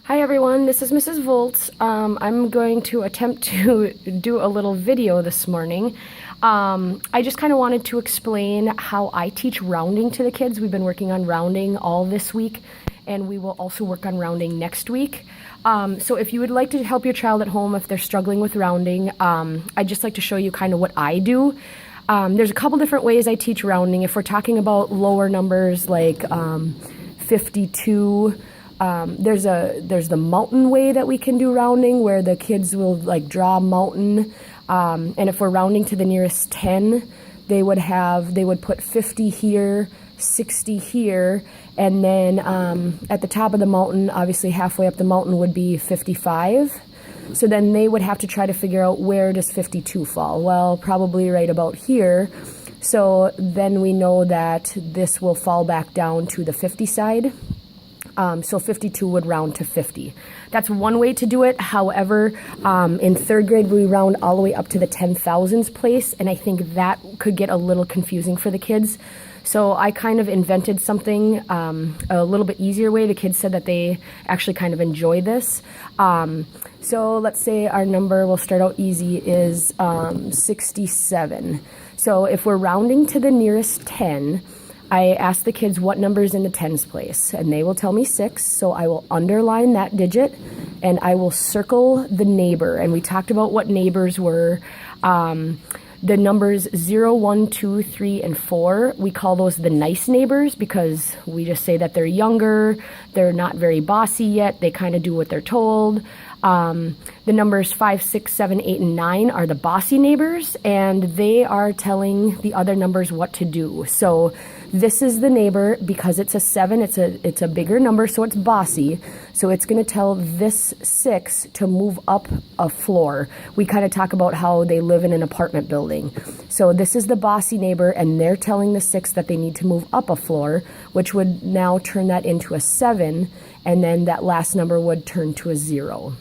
Hi everyone, this is Mrs. Volt. I'm going to attempt to do a little video this morning. I just kind of wanted to explain how I teach rounding to the kids. We've been working on rounding all this week, and we will also work on rounding next week. So if you would like to help your child at home if they're struggling with rounding, I'd just like to show you kind of what I do. There's a couple different ways I teach rounding. If we're talking about lower numbers like 52, there's the mountain way that we can do rounding, where the kids will like draw a mountain, and if we're rounding to the nearest 10, they would put 50 here, 60 here, and then at the top of the mountain, obviously halfway up the mountain would be 55. So then they would have to try to figure out, where does 52 fall? Well, probably right about here. So then we know that this will fall back down to the 50 side. So 52 would round to 50. That's one way to do it. However, in third grade, we round all the way up to the 10,000s place, and I think that could get a little confusing for the kids. So I kind of invented something a little bit easier way. The kids said that they actually kind of enjoy this. So let's say our number, will start out easy, is 67. So if we're rounding to the nearest 10, I ask the kids what number is in the tens place, and they will tell me 6, so I will underline that digit, and I will circle the neighbor. And we talked about what neighbors were. The numbers 0, 1, 2, 3, and 4, we call those the nice neighbors, because we just say that they're younger, they're not very bossy yet, they kind of do what they're told. The numbers 5, 6, 7, 8, and 9 are the bossy neighbors, and they are telling the other numbers what to do. So this is the neighbor, because it's a 7, it's a bigger number, so it's bossy. So it's going to tell this 6 to move up a floor. We kind of talk about how they live in an apartment building. So this is the bossy neighbor, and they're telling the 6 that they need to move up a floor, which would now turn that into a 7, and then that last number would turn to a 0.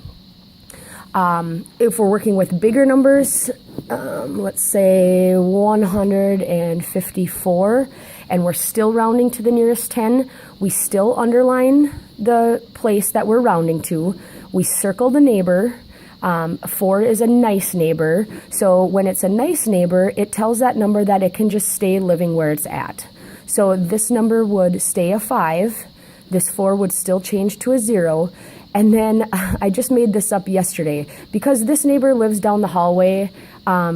If we're working with bigger numbers, let's say 154, and we're still rounding to the nearest 10, we still underline the place that we're rounding to. We circle the neighbor. 4 is a nice neighbor. So when it's a nice neighbor, it tells that number that it can just stay living where it's at. So this number would stay a 5. This 4 would still change to a 0. And then I just made this up yesterday, because this neighbor lives down the hallway.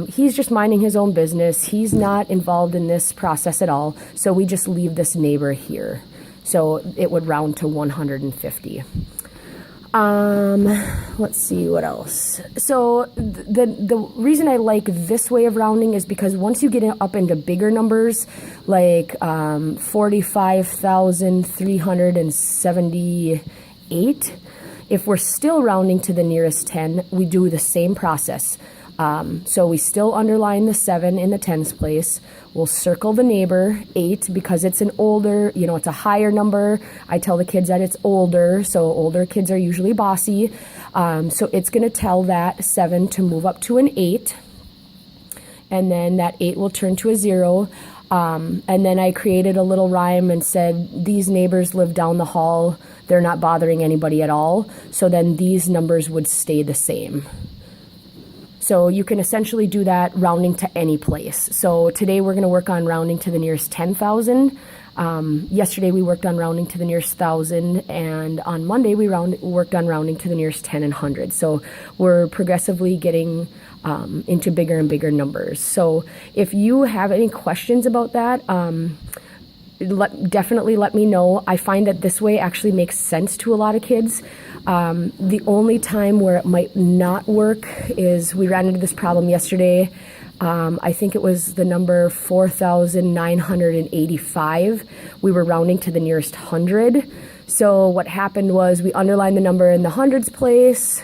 He's just minding his own business. He's not involved in this process at all. So we just leave this neighbor here. So it would round to 150. Let's see what else. So the reason I like this way of rounding is because once you get up into bigger numbers, like 45,378, if we're still rounding to the nearest 10, we do the same process. So we still underline the 7 in the tens place. We'll circle the neighbor, 8, because it's an older, it's a higher number. I tell the kids that it's older, so older kids are usually bossy. So it's going to tell that 7 to move up to an 8, and then that 8 will turn to a 0. And then I created a little rhyme and said, these neighbors live down the hall. They're not bothering anybody at all. So then these numbers would stay the same. So you can essentially do that rounding to any place. So today we're going to work on rounding to the nearest 10,000. Yesterday we worked on rounding to the nearest 1,000, and on Monday we worked on rounding to the nearest 10 and 100. So we're progressively getting into bigger and bigger numbers. So if you have any questions about that, definitely let me know. I find that this way actually makes sense to a lot of kids. The only time where it might not work is we ran into this problem yesterday. I think it was the number 4,985. We were rounding to the nearest 100. So what happened was we underlined the number in the hundreds place,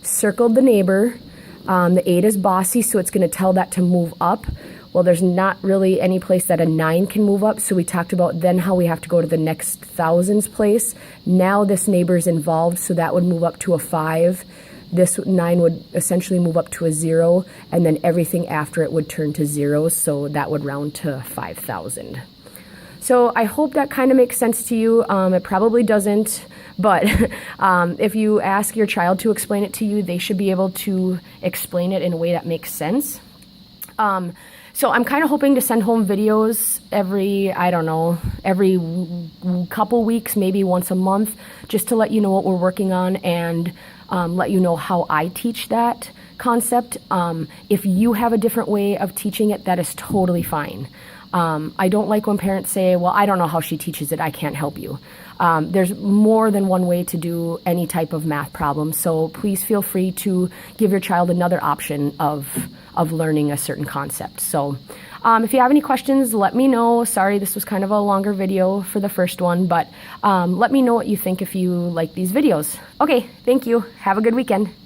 circled the neighbor. The 8 is bossy, so it's going to tell that to move up. Well, there's not really any place that a 9 can move up, so we talked about then how we have to go to the next thousands place. Now this neighbor's involved, so that would move up to a 5. This 9 would essentially move up to a 0, and then everything after it would turn to 0, so that would round to 5,000. So I hope that kind of makes sense to you. It probably doesn't, But if you ask your child to explain it to you, they should be able to explain it in a way that makes sense. So I'm kind of hoping to send home videos every couple weeks, maybe once a month, just to let you know what we're working on and let you know how I teach that concept. If you have a different way of teaching it, that is totally fine. I don't like when parents say, well, I don't know how she teaches it, I can't help you. There's more than one way to do any type of math problem, so please feel free to give your child another option of learning a certain concept. So if you have any questions, let me know. Sorry, this was kind of a longer video for the first one, but let me know what you think if you like these videos. Okay, thank you. Have a good weekend.